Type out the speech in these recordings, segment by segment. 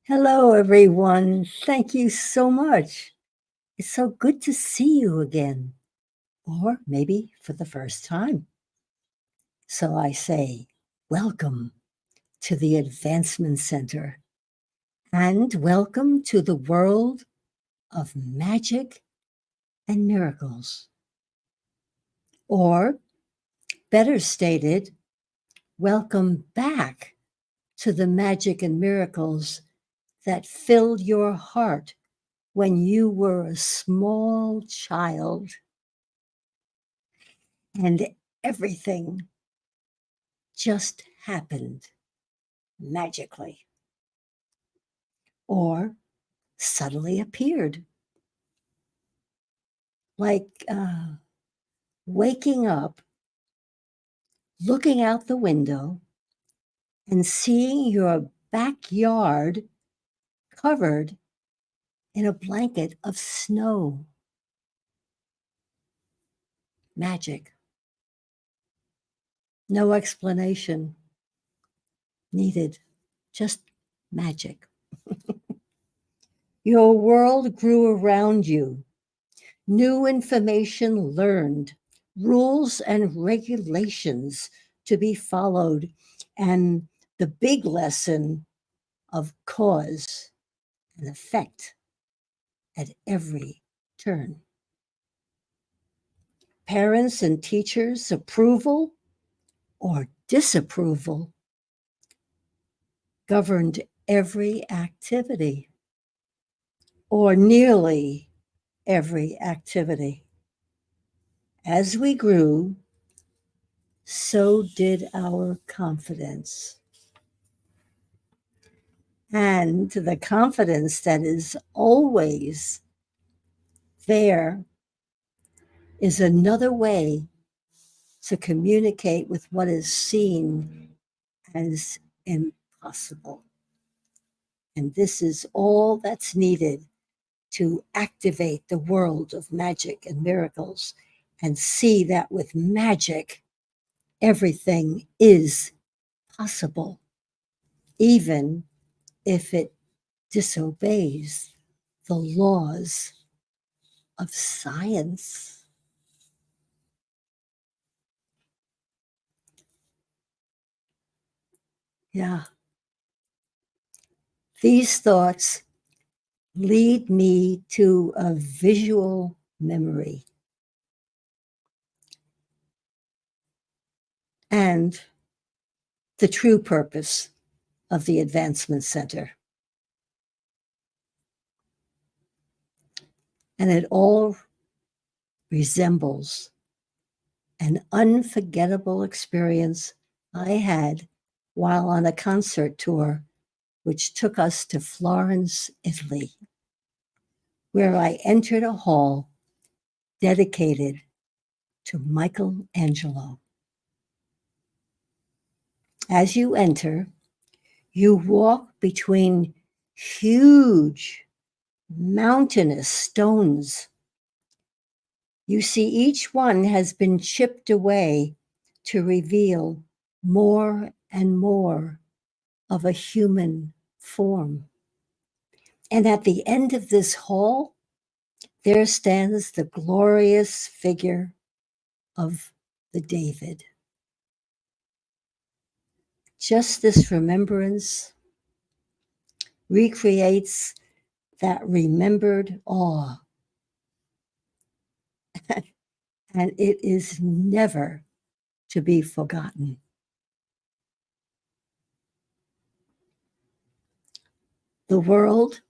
Hello, everyone. Thank you so much. It's so good to see you again, or maybe for the first time. So I say, welcome to the Advancement Center and welcome to the world of magic and miracles. Or, better stated, welcome back to the magic and miracles that filled your heart when you were a small child and everything just happened magically or suddenly appeared, like waking up, looking out the window, and seeing your backyard covered in a blanket of snow. Magic. No explanation needed, just magic. Your world grew around you. New information learned, rules and regulations to be followed, and the big lesson of cause and effect at every turn. Parents and teachers' approval or disapproval governed every activity, or nearly every activity. As we grew, so did our confidence. And the confidence that is always there is another way to communicate with what is seen as impossible. And this is all that's needed to activate the world of magic and miracles and see that with magic, everything is possible, even if it disobeys the laws of science. Yeah. These thoughts lead me to a visual memory and the true purpose of the Advancement Center. And it all resembles an unforgettable experience I had while on a concert tour, which took us to Florence, Italy, where I entered a hall dedicated to Michelangelo. As you enter, you walk between huge mountainous stones. You see, each one has been chipped away to reveal more and more of a human form. And at the end of this hall, there stands the glorious figure of the David. Just this remembrance recreates that remembered awe, and it is never to be forgotten. The world,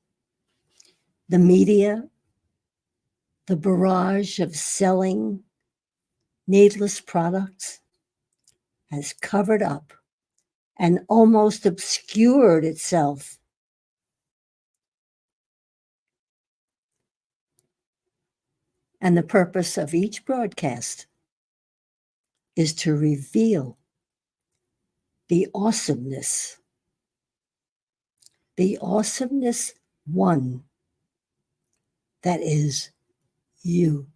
the media, the barrage of selling needless products has covered up and almost obscured itself. And the purpose of each broadcast is to reveal the awesomeness one that is you.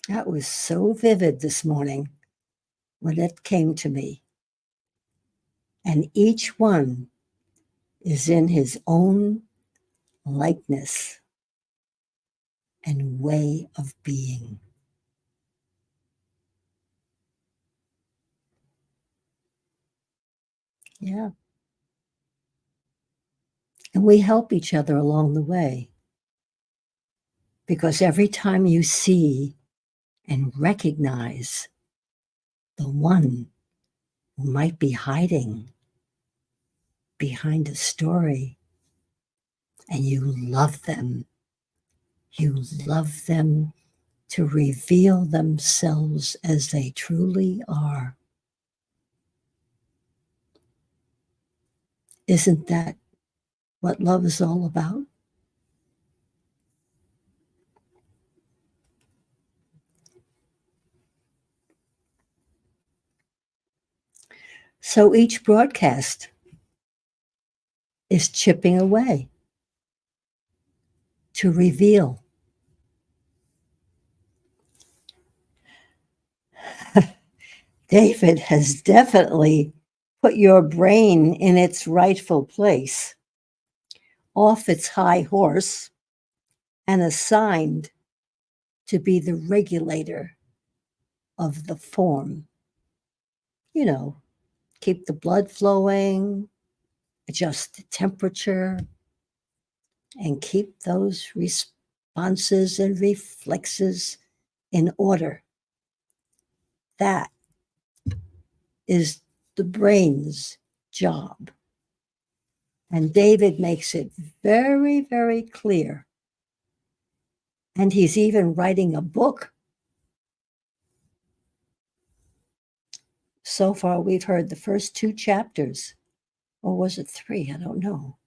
That was so vivid this morning when it came to me. And each one is in his own likeness and way of being. Yeah. And we help each other along the way. Because every time you see and recognize the one who might be hiding behind a story, and you love them to reveal themselves as they truly are. Isn't that what love is all about? So each broadcast is chipping away to reveal. David has definitely put your brain in its rightful place, off its high horse, and assigned to be the regulator of the form. You know, keep the blood flowing, adjust the temperature, and keep those responses and reflexes in order. That is the brain's job. And David makes it very, very clear. And he's even writing a book. So far, we've heard the first 2 chapters, or was it 3? I don't know.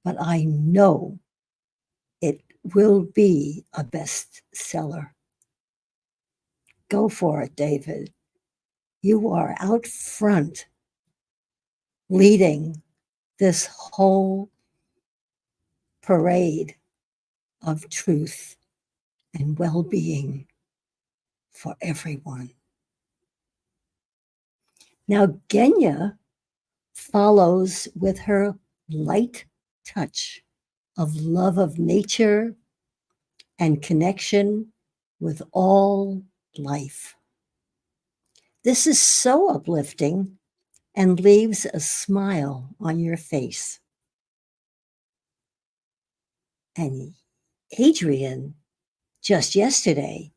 But I know it will be a bestseller. Go for it, David. You are out front leading this whole parade of truth and well being for everyone. Now, Genya follows with her light touch of love of nature and connection with all life. This is so uplifting and leaves a smile on your face. And Adrian, just yesterday,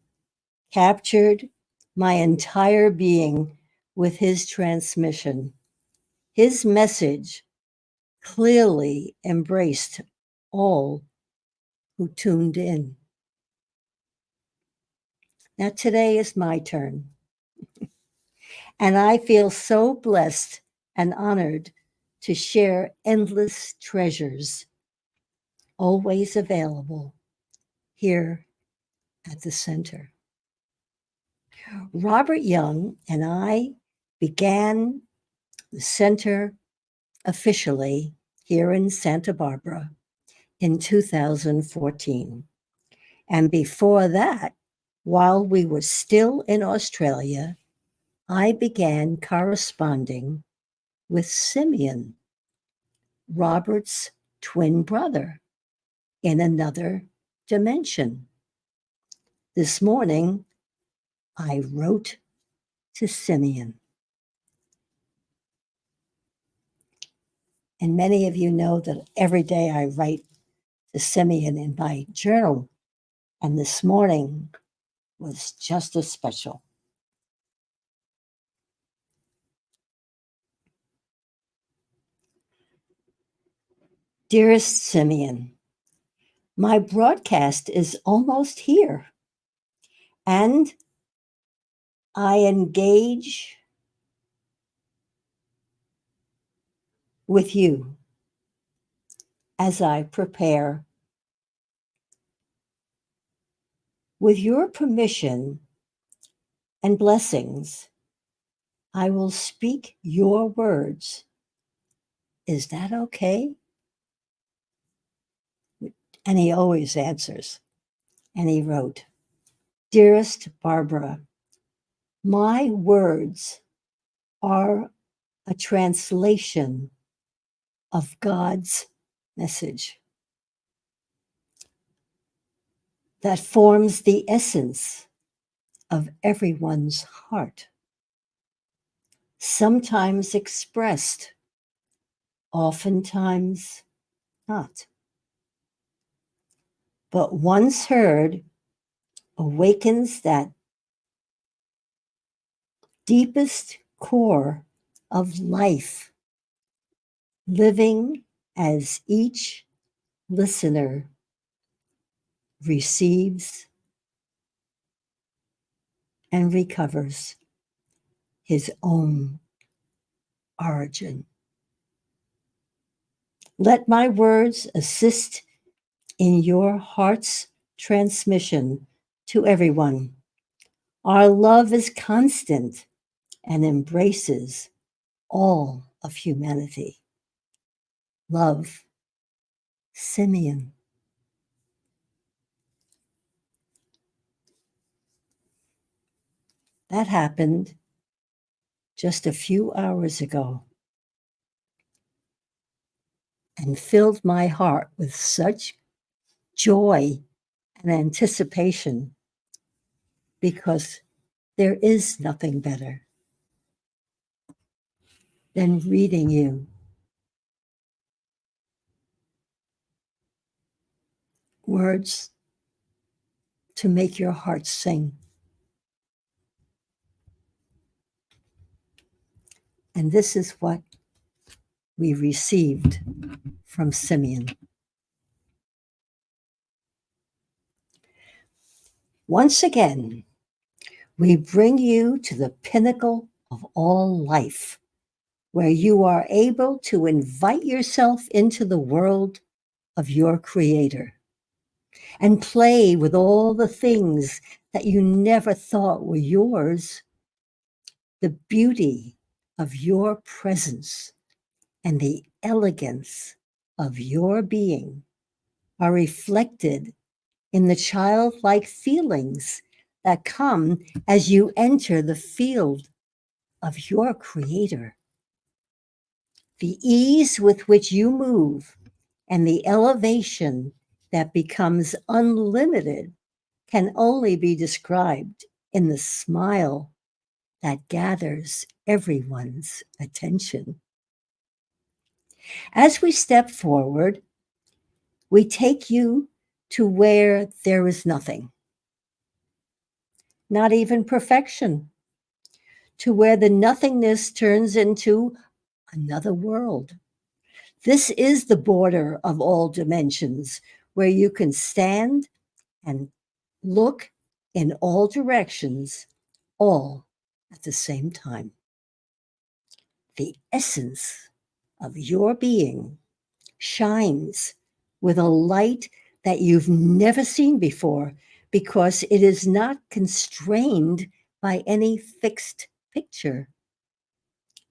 captured my entire being with his transmission. His message clearly embraced all who tuned in. Now, today is my turn. And I feel so blessed and honored to share endless treasures, always available here at the center. Robert Young and I began the center officially here in Santa Barbara in 2014. And before that, while we were still in Australia, I began corresponding with Simeon, Robert's twin brother, in another dimension. This morning, I wrote to Simeon. And many of you know that every day I write to Simeon in my journal. And this morning was just as special. Dearest Simeon, my broadcast is almost here, and I engage with you as I prepare. With your permission and blessings, I will speak your words. Is that okay? And he always answers. And he wrote, Dearest Barbara, my words are a translation of God's message that forms the essence of everyone's heart, sometimes expressed, oftentimes not. But once heard, awakens that deepest core of life, living as each listener receives and recovers his own origin. Let my words assist in your heart's transmission to everyone. Our love is constant and embraces all of humanity. Love, Simeon. That happened just a few hours ago and filled my heart with such joy and anticipation because there is nothing better than reading you words to make your heart sing. And this is what we received from Simeon. Once again, we bring you to the pinnacle of all life, where you are able to invite yourself into the world of your Creator and play with all the things that you never thought were yours. The beauty of your presence and the elegance of your being are reflected in the childlike feelings that come as you enter the field of your Creator. The ease with which you move and the elevation that becomes unlimited can only be described in the smile that gathers everyone's attention. As we step forward, we take you to where there is nothing, not even perfection, to where the nothingness turns into another world. This is the border of all dimensions, where you can stand and look in all directions, all at the same time. The essence of your being shines with a light that you've never seen before because it is not constrained by any fixed picture.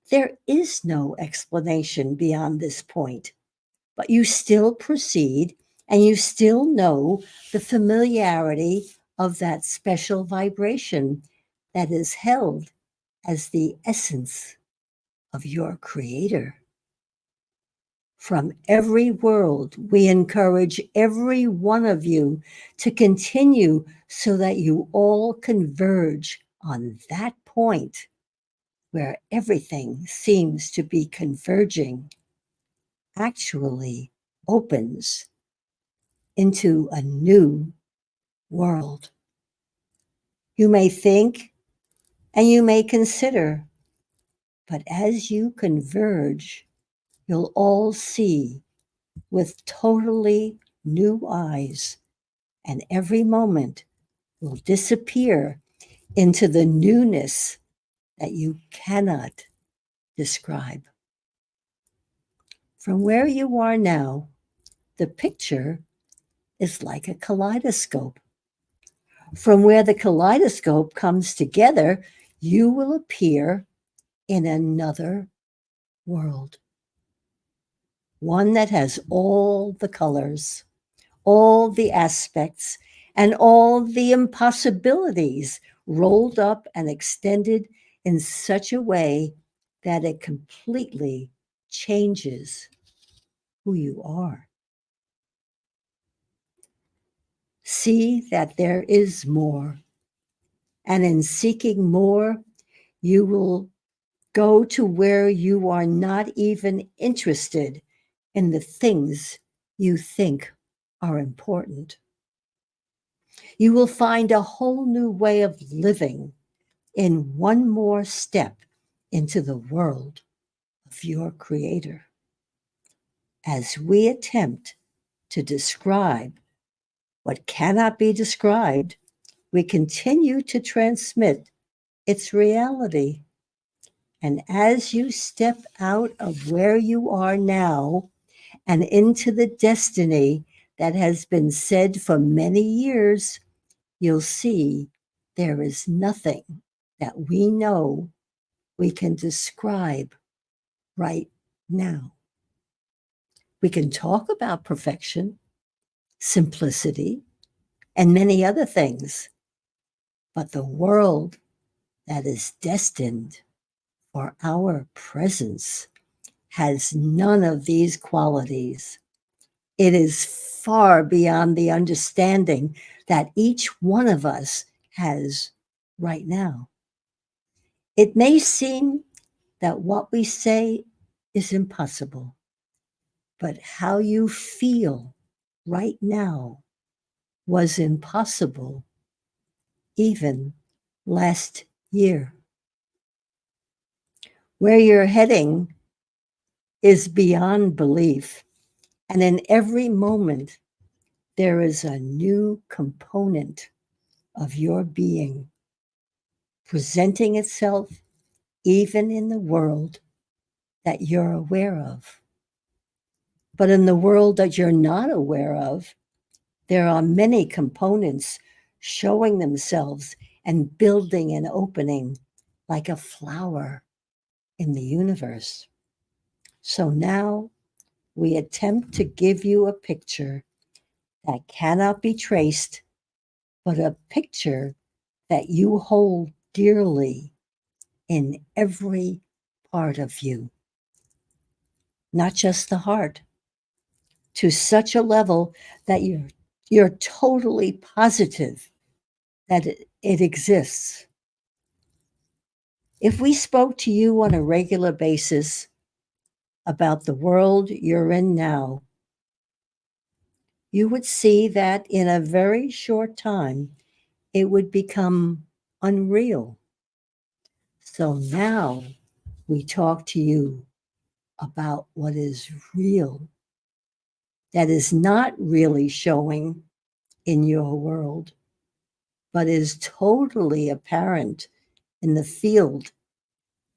There is no explanation beyond this point, but you still proceed and you still know the familiarity of that special vibration that is held as the essence of your Creator. From every world, we encourage every one of you to continue so that you all converge on that point where everything seems to be converging, actually opens into a new world. You may think and you may consider, but as you converge, you'll all see with totally new eyes, and every moment will disappear into the newness that you cannot describe. From where you are now, the picture is like a kaleidoscope. From where the kaleidoscope comes together, you will appear in another world. One that has all the colors, all the aspects, and all the impossibilities rolled up and extended in such a way that it completely changes who you are. See that there is more, and in seeking more, you will go to where you are not even interested in the things you think are important. You will find a whole new way of living in one more step into the world of your Creator. As we attempt to describe what cannot be described, we continue to transmit its reality. And as you step out of where you are now and into the destiny that has been said for many years, you'll see there is nothing that we know we can describe right now. We can talk about perfection, simplicity, and many other things, but the world that is destined for our presence has none of these qualities. It is far beyond the understanding that each one of us has right now. It may seem that what we say is impossible, but how you feel right now was impossible even last year. Where you're heading is beyond belief, and in every moment, there is a new component of your being presenting itself even in the world that you're aware of. But in the world that you're not aware of, there are many components showing themselves and building and opening like a flower in the universe. So now we attempt to give you a picture that cannot be traced, but a picture that you hold dearly in every part of you, not just the heart, to such a level that you're totally positive that it exists. If we spoke to you on a regular basis about the world you're in now, you would see that in a very short time, it would become unreal. So now we talk to you about what is real, that is not really showing in your world, but is totally apparent in the field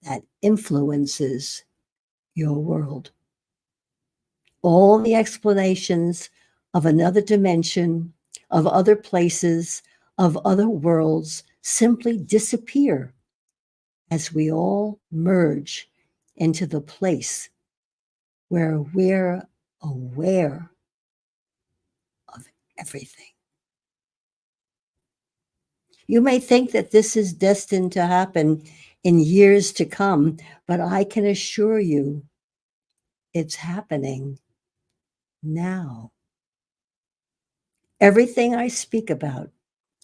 that influences your world. All the explanations of another dimension, of other places, of other worlds simply disappear as we all merge into the place where we're aware of everything. You may think that this is destined to happen in years to come, but I can assure you it's happening now. Everything I speak about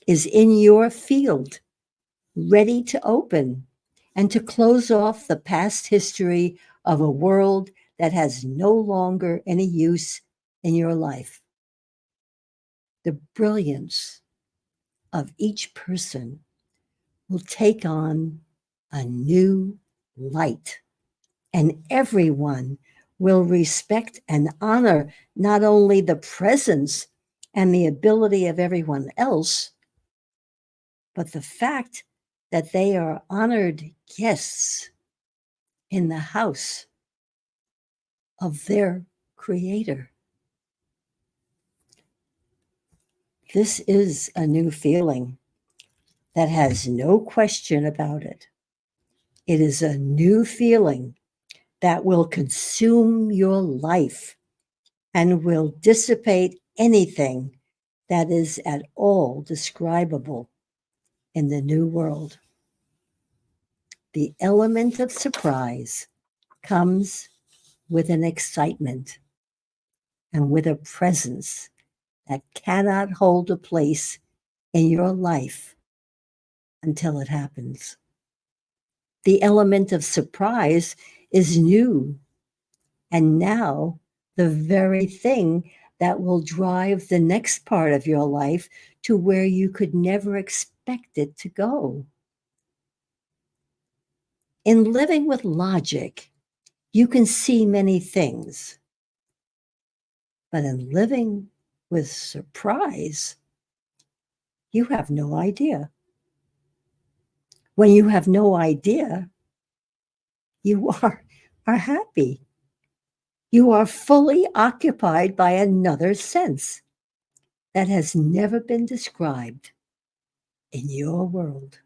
is in your field, ready to open and to close off the past history of a world that has no longer any use in your life. The brilliance of each person will take on a new light, and everyone will respect and honor not only the presence and the ability of everyone else, but the fact that they are honored guests in the house of their Creator. This is a new feeling that has no question about it. It is a new feeling that will consume your life and will dissipate anything that is at all describable in the new world. The element of surprise comes with an excitement and with a presence that cannot hold a place in your life until it happens. The element of surprise is new, and now the very thing that will drive the next part of your life to where you could never expect it to go. In living with logic, you can see many things, but in living with surprise, you have no idea. When you have no idea, you are happy. You are fully occupied by another sense that has never been described in your world.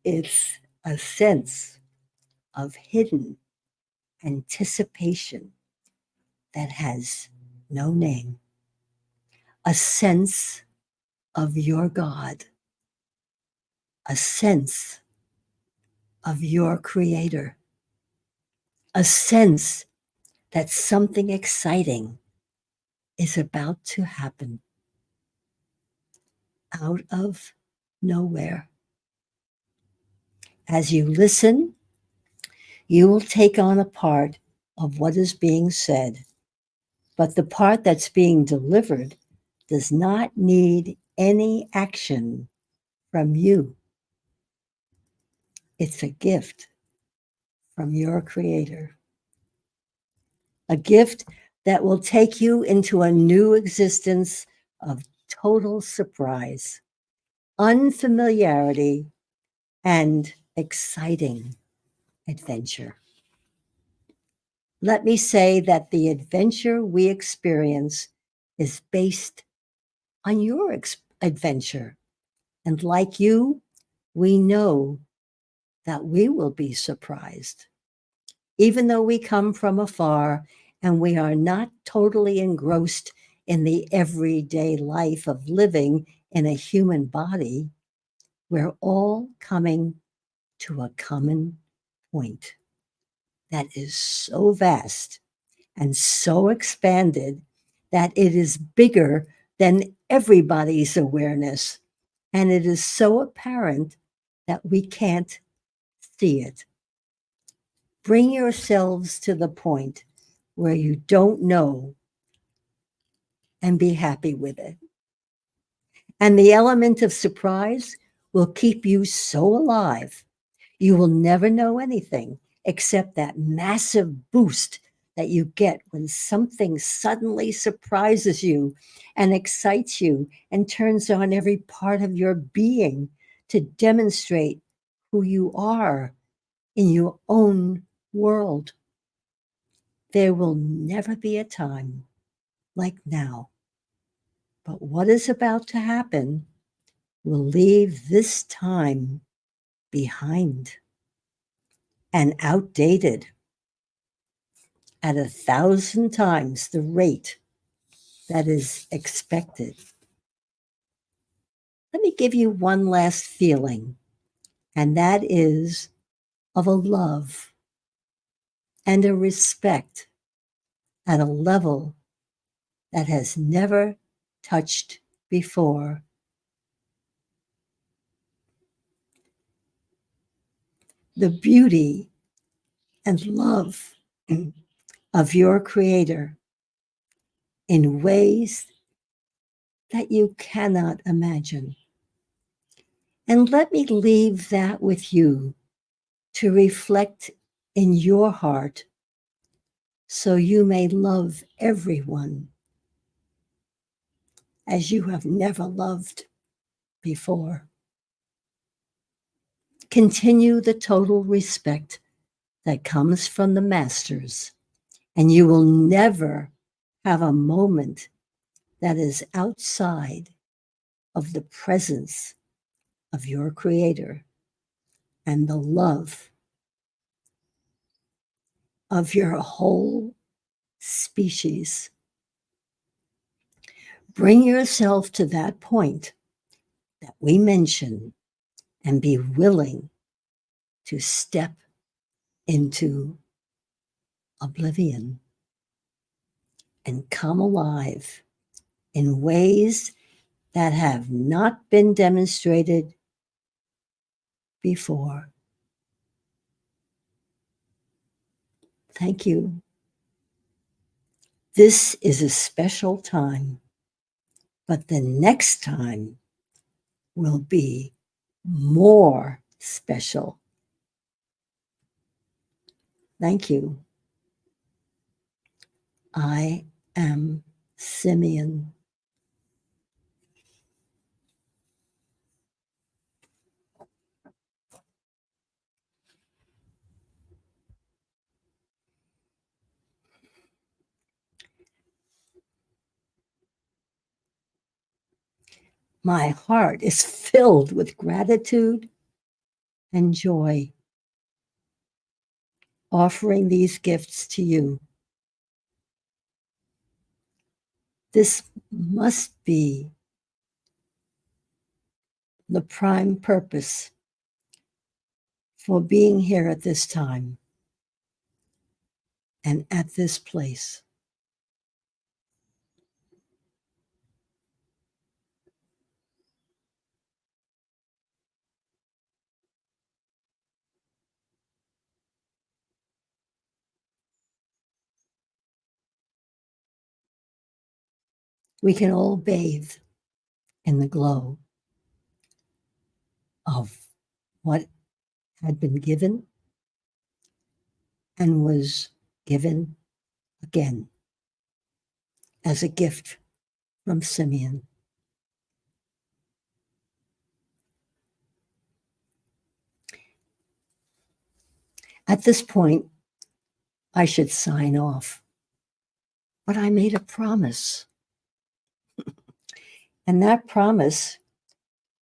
It's a sense of hidden anticipation that has no name, a sense of your God, a sense of your Creator, a sense that something exciting is about to happen out of nowhere. As you listen, you will take on a part of what is being said, but the part that's being delivered does not need any action from you. It's a gift from your Creator, a gift that will take you into a new existence of total surprise, unfamiliarity, and exciting adventure. Let me say that the adventure we experience is based on your adventure. And like you, we know that we will be surprised. Even though we come from afar and we are not totally engrossed in the everyday life of living in a human body, we're all coming to a common point that is so vast and so expanded that it is bigger than everybody's awareness. And it is so apparent that we can't see it. Bring yourselves to the point where you don't know and be happy with it. And the element of surprise will keep you so alive. You will never know anything except that massive boost that you get when something suddenly surprises you and excites you and turns on every part of your being to demonstrate who you are in your own world. There will never be a time like now. But what is about to happen will leave this time behind and outdated at 1,000 times the rate that is expected. Let me give you one last feeling, and that is of a love and a respect at a level that has never touched before. The beauty and love of your Creator in ways that you cannot imagine. And let me leave that with you to reflect in your heart so you may love everyone as you have never loved before. Continue the total respect that comes from the masters, and you will never have a moment that is outside of the presence of your Creator and the love of your whole species bring yourself to that point that we mentioned and be willing to step into oblivion and come alive in ways that have not been demonstrated before. Thank you. This is a special time, but the next time will be more special. Thank you. I am Simeon. My heart is filled with gratitude and joy, offering these gifts to you. This must be the prime purpose for being here at this time and at this place. We can all bathe in the glow of what had been given and was given again as a gift from Simeon. At this point, I should sign off, but I made a promise. And that promise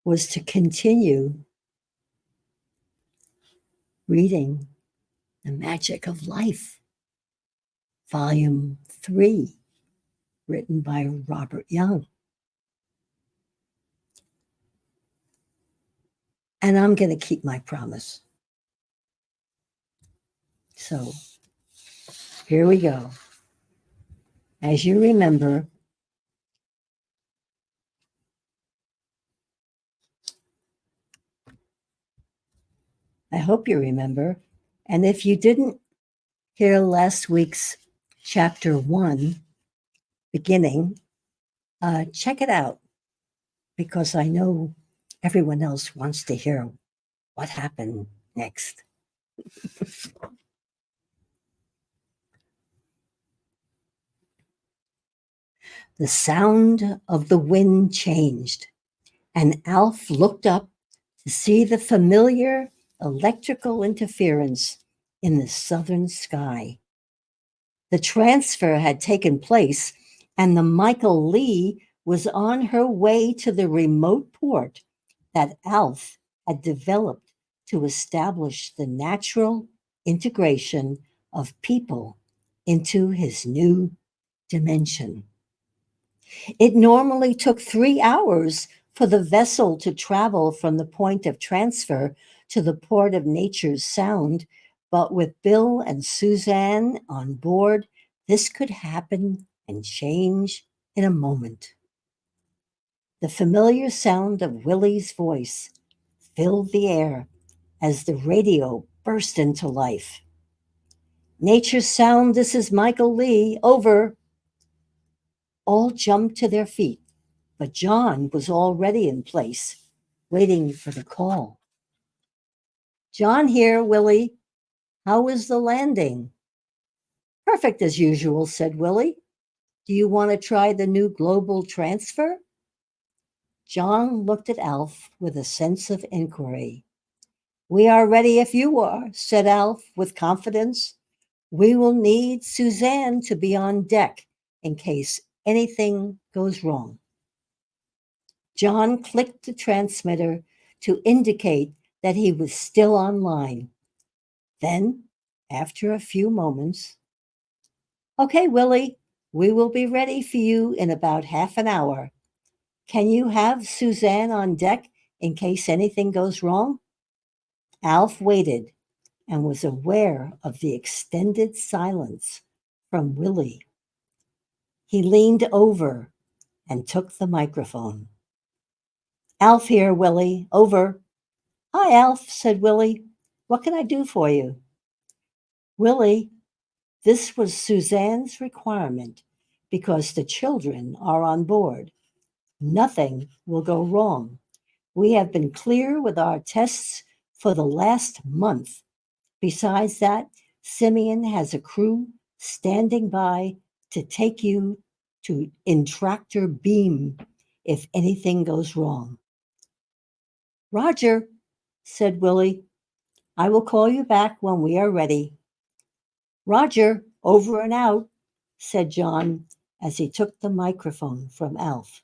was to continue reading The Magic of Life, Volume 3, written by Robert Young. And I'm going to keep my promise. So here we go. As you remember, I hope you remember. And if you didn't hear last week's chapter 1 beginning, check it out, because I know everyone else wants to hear what happened next. The sound of the wind changed, and Alf looked up to see the familiar electrical interference in the southern sky. The transfer had taken place, and the Michael Lee was on her way to the remote port that Alf had developed to establish the natural integration of people into his new dimension. It normally took 3 hours for the vessel to travel from the point of transfer to the port of Nature's Sound, but with Bill and Suzanne on board, this could happen and change in a moment. The familiar sound of Willie's voice filled the air as the radio burst into life. Nature's Sound, this is Michael Lee, over. All jumped to their feet, but John was already in place, waiting for the call. John here, Willie. How was the landing? Perfect as usual, said Willie. Do you want to try the new global transfer? John looked at Alf with a sense of inquiry. We are ready if you are, said Alf with confidence. We will need Suzanne to be on deck in case anything goes wrong. John clicked the transmitter to indicate that he was still online. Then, after a few moments, okay, Willie, We will be ready for you in about half an hour. Can you have Suzanne on deck in case anything goes wrong?" Alf waited and was aware of the extended silence from Willie. He leaned over and took the microphone. "Alf here, Willie. Over." "Hi, Alf," said Willie. "What can I do for you?" "Willie, this was Suzanne's requirement because the children are on board. Nothing will go wrong. We have been clear with our tests for the last month. Besides that, Simeon has a crew standing by to take you in tractor beam if anything goes wrong." "Roger," said Willie. "I will call you back when we are ready." "Roger, over and out," said John as he took the microphone from Alf.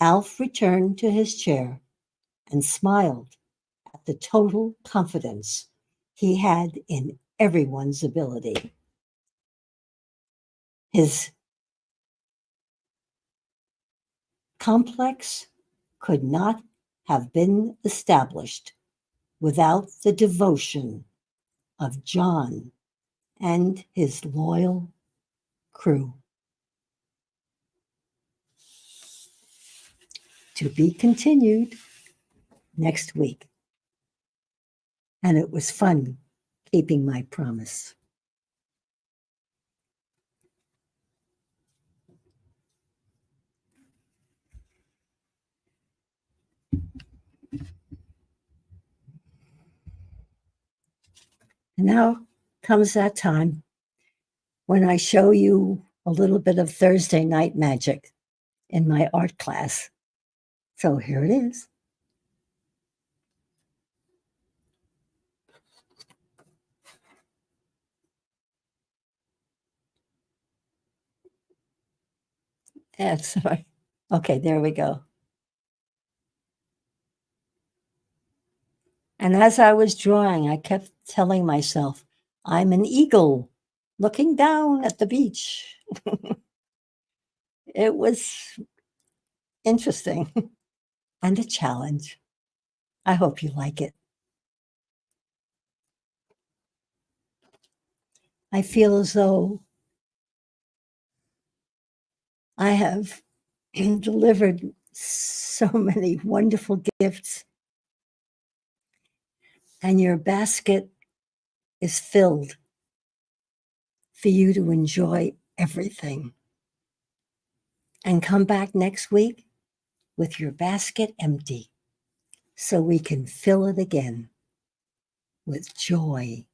Alf returned to his chair and smiled at the total confidence he had in everyone's ability. His complex could not have been established without the devotion of John and his loyal crew. To be continued next week. And it was fun keeping my promise. And now comes that time when I show you a little bit of Thursday night magic in my art class. So here it is. Sorry. Okay, there we go. And as I was drawing, I kept telling myself, I'm an eagle looking down at the beach. It was interesting and a challenge. I hope you like it. I feel as though I have delivered so many wonderful gifts, and your basket is filled for you to enjoy everything. And come back next week with your basket empty so we can fill it again with joy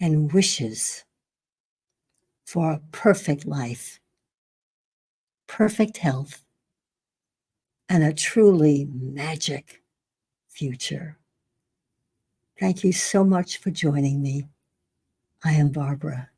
and wishes for a perfect life, perfect health, and a truly magic future. Thank you so much for joining me. I am Barbara.